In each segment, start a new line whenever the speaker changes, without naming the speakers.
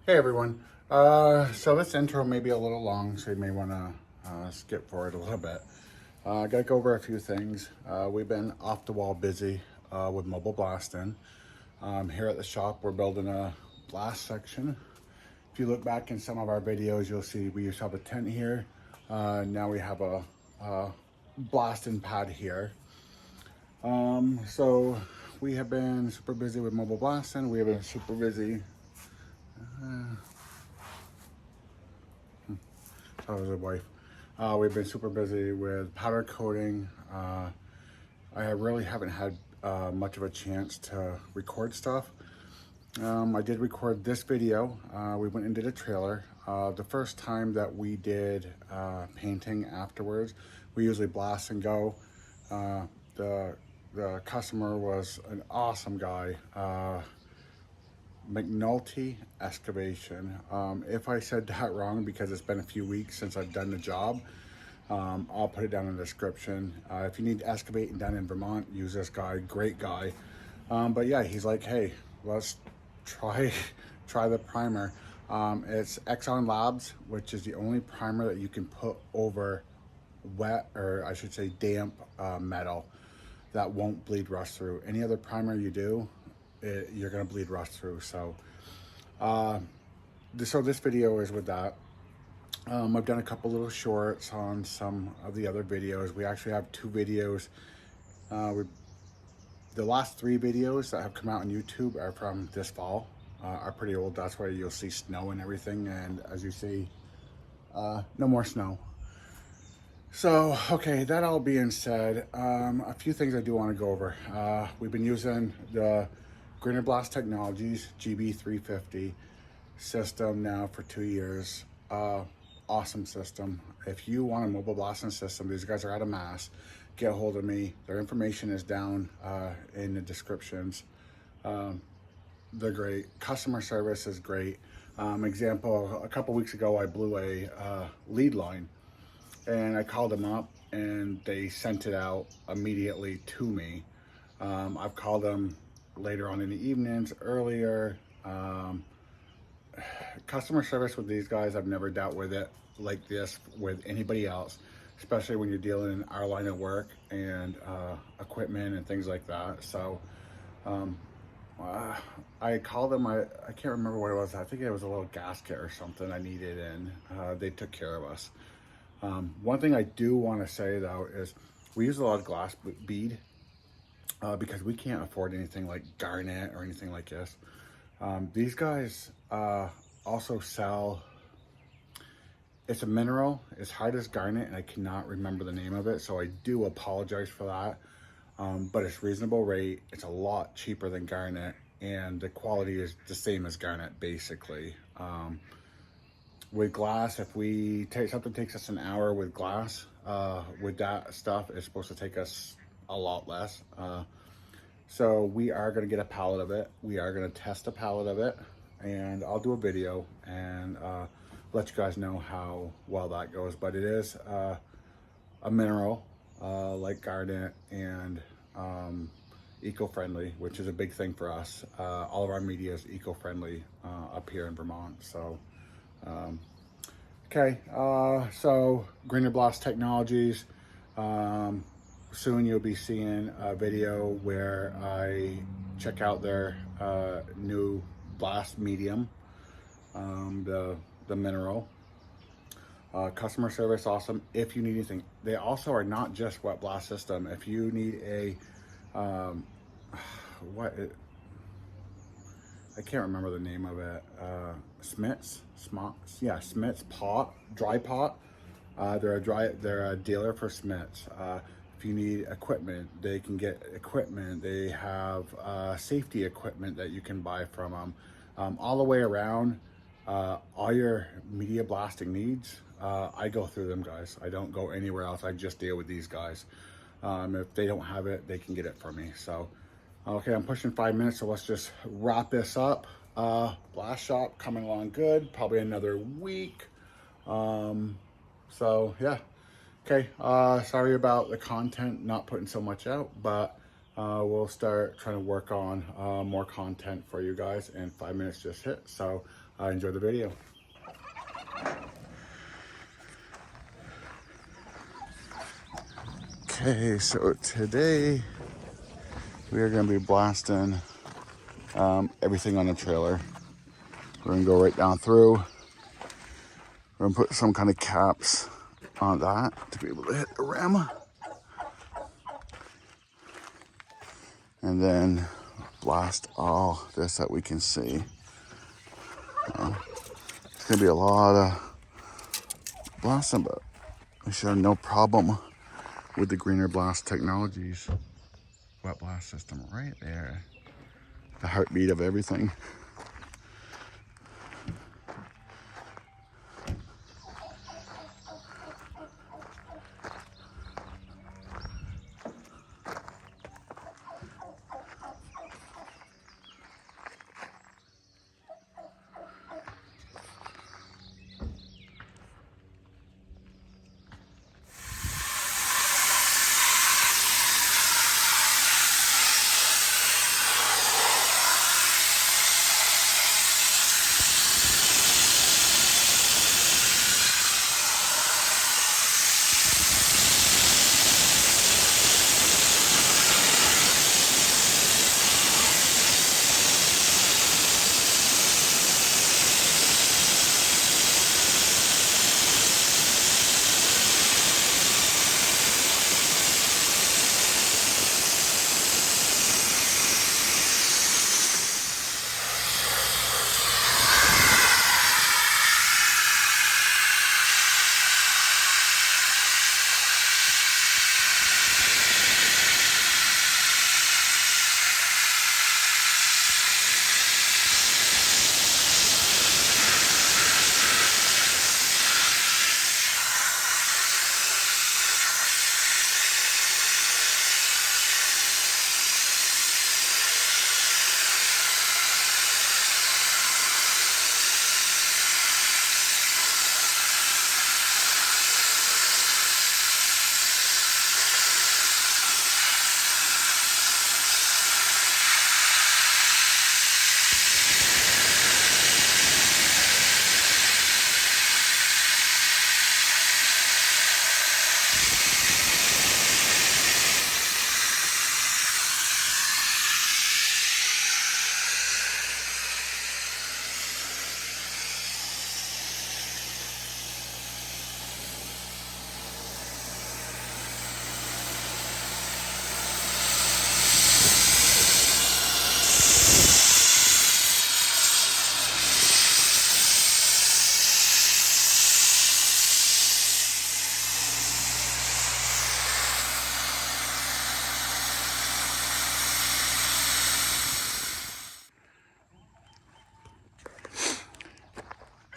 Hey everyone. So this intro may be a little long, so you may want to skip forward a little bit. I got to go over a few things. We've been off the wall busy with mobile blasting. Here at the shop, we're building a blast section. If you look back in some of our videos, you'll see we used to have a tent here. Now we have a blasting pad here. So we have been super busy with mobile blasting. We have been super busy. That was a wife. We've been super busy with powder coating. I really haven't had much of a chance to record stuff. I did record this video. We went and did a trailer. The first time that we did painting afterwards, we usually blast and go. The customer was an awesome guy. McNulty Excavation. If I said that wrong because it's been a few weeks since I've done the job, I'll put it down in the description. If you need excavating done in Vermont, use this guy. Great guy. But yeah, he's like, hey, let's try the primer. It's Exxon Labs, which is the only primer that you can put over wet, or I should say damp metal that won't bleed rust through. Any other primer you do, you're gonna bleed rust through. So this video is with that. I've done a couple little shorts on some of the other videos. We actually have two videos. The last three videos that have come out on YouTube are from this fall, are pretty old. That's why you'll see snow and everything, and as you see, no more snow. So, okay, that all being said, a few things I do want to go over. We've been using the Greener Blast Technologies GB350 system now for 2 years. Awesome system. If you want a mobile blasting system, these guys are out of Mass. Get a hold of me. Their information is down in the descriptions. They're great. Customer service is great. Example, a couple weeks ago, I blew a lead line, and I called them up, and they sent it out immediately to me. I've called them later on in the evenings, earlier. Customer service with these guys, I've never dealt with it like this with anybody else, especially when you're dealing in our line of work and equipment and things like that. So I called them. I can't remember what it was. I think it was a little gasket or something I needed, and they took care of us. One thing I do want to say though is we use a lot of glass bead because we can't afford anything like garnet or anything like this. These guys also sell, it's a mineral, it's hard as garnet, and I cannot remember the name of it, so I do apologize for that. But it's reasonable rate, it's a lot cheaper than garnet, and the quality is the same as garnet basically. With glass, if we take something takes us an hour with glass, with that stuff, it's supposed to take us a lot less. So we are going to get a pallet of it. We are going to test a pallet of it, and I'll do a video and let you guys know how well that goes. But it is a mineral like garnet, and eco-friendly, which is a big thing for us. All of our media is eco-friendly up here in Vermont. So okay, so Greener Blast Technologies. Soon you'll be seeing a video where I check out their new blast medium, the mineral. Customer service awesome. If you need anything, they also are not just wet blast system. If you need a I can't remember the name of it. Smith's pot, dry pot. They're a dealer for Smith's. If you need equipment, they can get equipment. They have safety equipment that you can buy from them. All the way around, all your media blasting needs, I go through them guys. I don't go anywhere else. I just deal with these guys. If they don't have it, they can get it from me. So, okay, I'm pushing 5 minutes, so let's just wrap this up. Blast shop coming along good, probably another week. So yeah, okay, sorry about the content, not putting so much out, but we'll start trying to work on more content for you guys, and 5 minutes just hit. So enjoy the video. Okay, so today we are going to be blasting everything on the trailer. We're going to go right down through. We're going to put some kind of caps on that to be able to hit the rim. And then blast all this that we can see. It's going to be a lot of blasting, but we should have no problem with the Greener Blast Technologies wet blast system right there. The heartbeat of everything.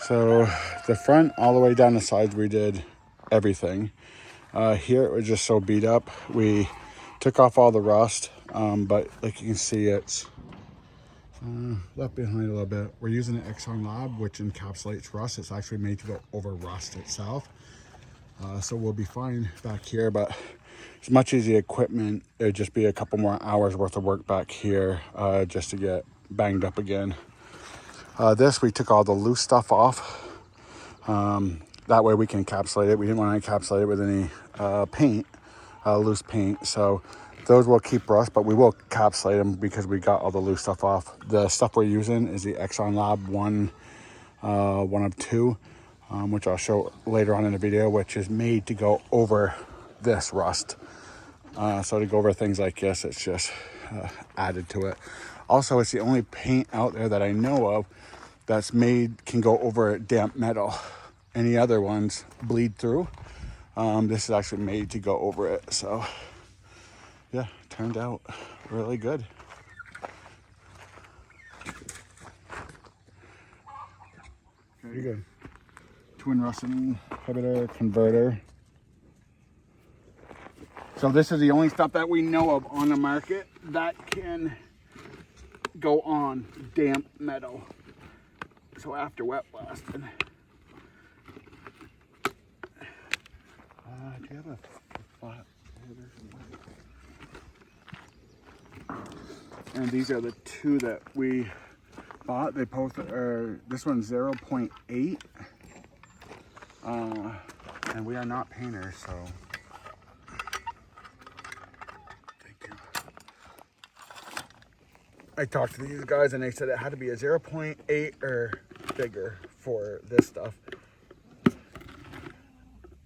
So the front all the way down the sides, we did everything. Here it was just so beat up. We took off all the rust, but like you can see, it's left behind a little bit. We're using an Exxon Lab, which encapsulates rust. It's actually made to go over rust itself. So we'll be fine back here, but as much as the equipment, it'd just be a couple more hours worth of work back here just to get banged up again. This, we took all the loose stuff off. That way we can encapsulate it. We didn't want to encapsulate it with any paint, loose paint. So those will keep rust, but we will encapsulate them because we got all the loose stuff off. The stuff we're using is the Exxon Lab one of two, which I'll show later on in the video, which is made to go over this rust. So to go over things like this, it's just added to it. Also, it's the only paint out there that I know of that's made, can go over damp metal. Any other ones bleed through. This is actually made to go over it. So yeah, turned out really good. Very good. Twin Russell inhibitor converter. So this is the only stuff that we know of on the market that can go on damp metal. So after wet blasting. Do you have a flat hitter? And these are the two that we spot. They posted, this one's 0.8. And we are not painters, so thank you. I talked to these guys and they said it had to be a 0.8 or bigger for this stuff.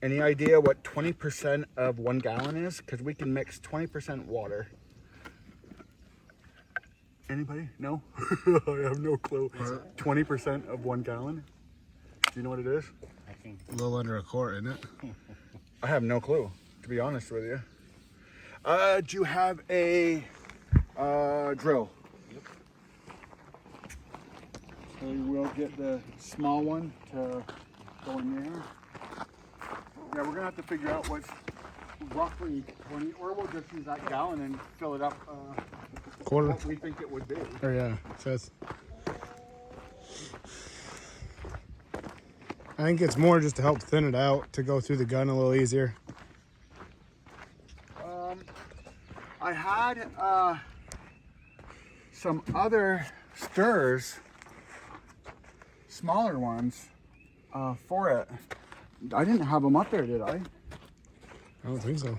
Any idea what 20% of 1 gallon is? Because we can mix 20% water. Anybody? No? I have no clue. 20% of 1 gallon? Do you know what it is?
I think
A little under a quart, isn't it?
I have no clue, to be honest with you. Do you have a drill?
Yep.
So we'll get the small one to go in there. Yeah, we're gonna have to figure out what's roughly 20, or we'll just use that gallon and fill it up
Quarter.
what we think it would be.
Or yeah, fifth. I think it's more just to help thin it out, to go through the gun a little easier.
I had some other stirs, smaller ones, for it. I didn't have them up there, did I?
I don't think so.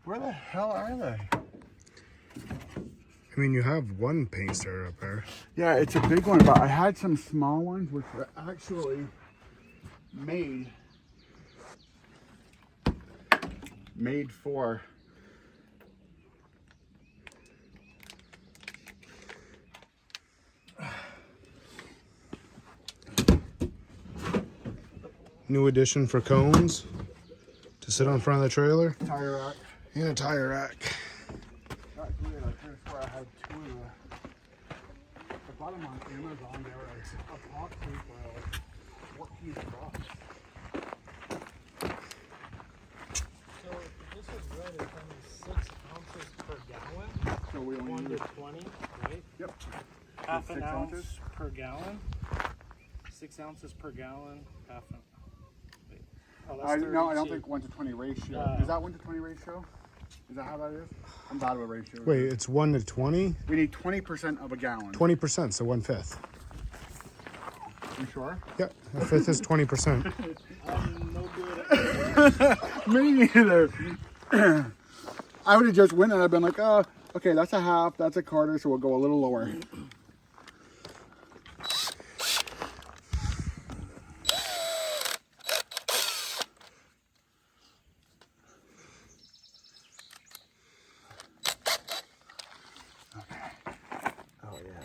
Where the hell are they?
I mean, you have one paint stirrer up there.
Yeah, it's a big one, but I had some small ones which were actually made for
New addition for cones to sit on front of the trailer.
tire rack.
And a tire rack.
That's weird. I could have swore I had two of the bottom on Amazon. They were epoxy for like $14.
so. This is right. It's only 6 ounces per gallon.
So we only
1 to
need
20, right?
Yep.
Half an
6
ounce
ounces?
per gallon. 6 ounces per gallon. Half an. Wait. Oh, that's
No, I don't
32.
think 1 to 20 ratio.
No.
Is that 1 to 20 ratio? Is that how that is? I'm bad with ratios.
Wait, it's 1 to 20?
We need 20% of a gallon.
20%, so 1/5.
You sure?
Yep, a fifth is 20%.
I'm no good at
Me neither. I would have just went and I've been like, oh, okay, that's a half, that's a quarter, so we'll go a little lower. Oh yeah,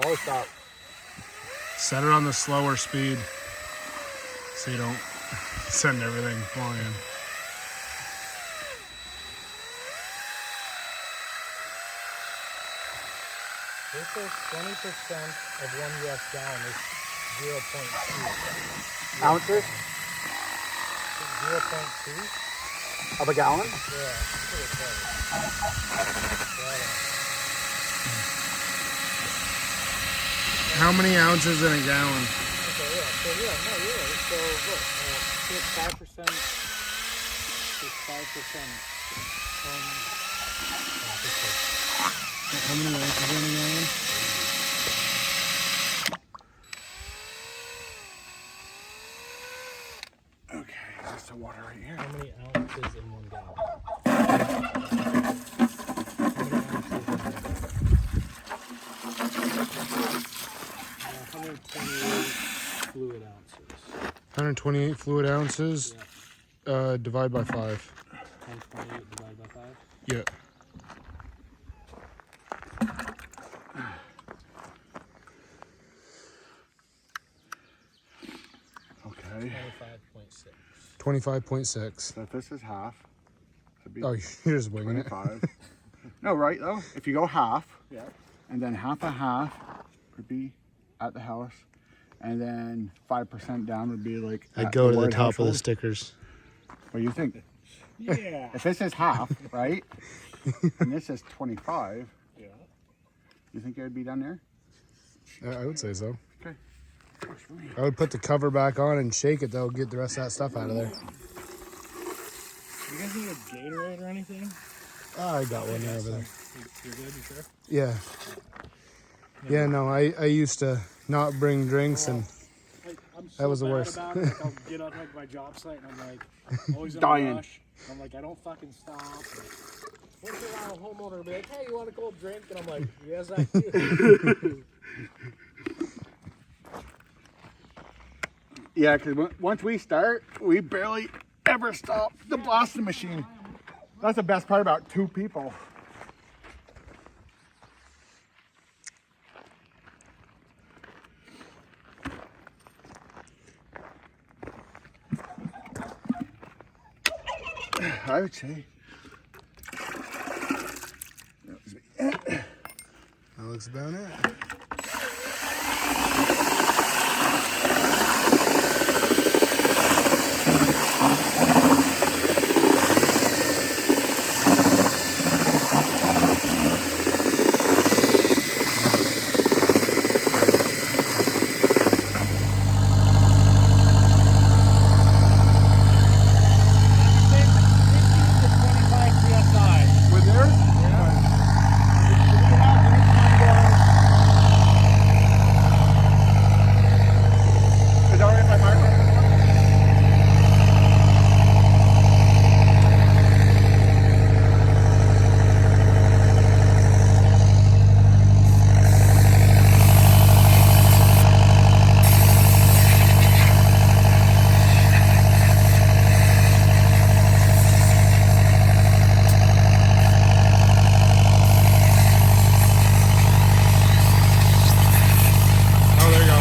always stop.
Set her on the slower speed so you don't send everything flying.
This is 20% of 1 US gallon is 0.2.
Ounces
0.2?
of a gallon?
Yeah, pretty close.
How many ounces in a gallon?
Okay, yeah, so yeah, no, you're right. So look, just 5%, just 5%.
How many ounces in a gallon?
Okay, that's the water right here.
How many ounces in 1 gallon? 128 fluid ounces.
128 fluid ounces, divide by 5.
128 divided by 5.
Yeah.
Okay.
25.6.
25.6.
So if this is half, it'd be
Oh, you're just winging it.
25. No, right though? If you go half,
Yeah.
and then half a half would be at the house, and then 5% down would be like
I'd
at
go to the
word
top of the
household.
stickers.
What do you think?
Yeah.
If this is half, right, and this is 25,
Yeah.
you think it would be down there?
I would say so.
Okay.
I would put the cover back on and shake it though, get the rest of that stuff out of there.
You guys need a Gatorade or anything?
Oh, I got one over there.
You're good, you sure?
Yeah. Yeah, no, I used to not bring drinks and
I'm so
that was the
bad
worst.
about it. Like, I'll get on like my job site and I'm like always in
Dying.
a rush. I'm like, I don't fucking stop. Once in a while, a homeowner will be like, hey, you want a cold drink? And I'm like, yes, I do.
Yeah, because once we start, we barely ever stop the blasting machine. That's the best part about 2 people. I would say.
That looks about it.
With theirs? Is that right if I mark it?
Oh, there you go.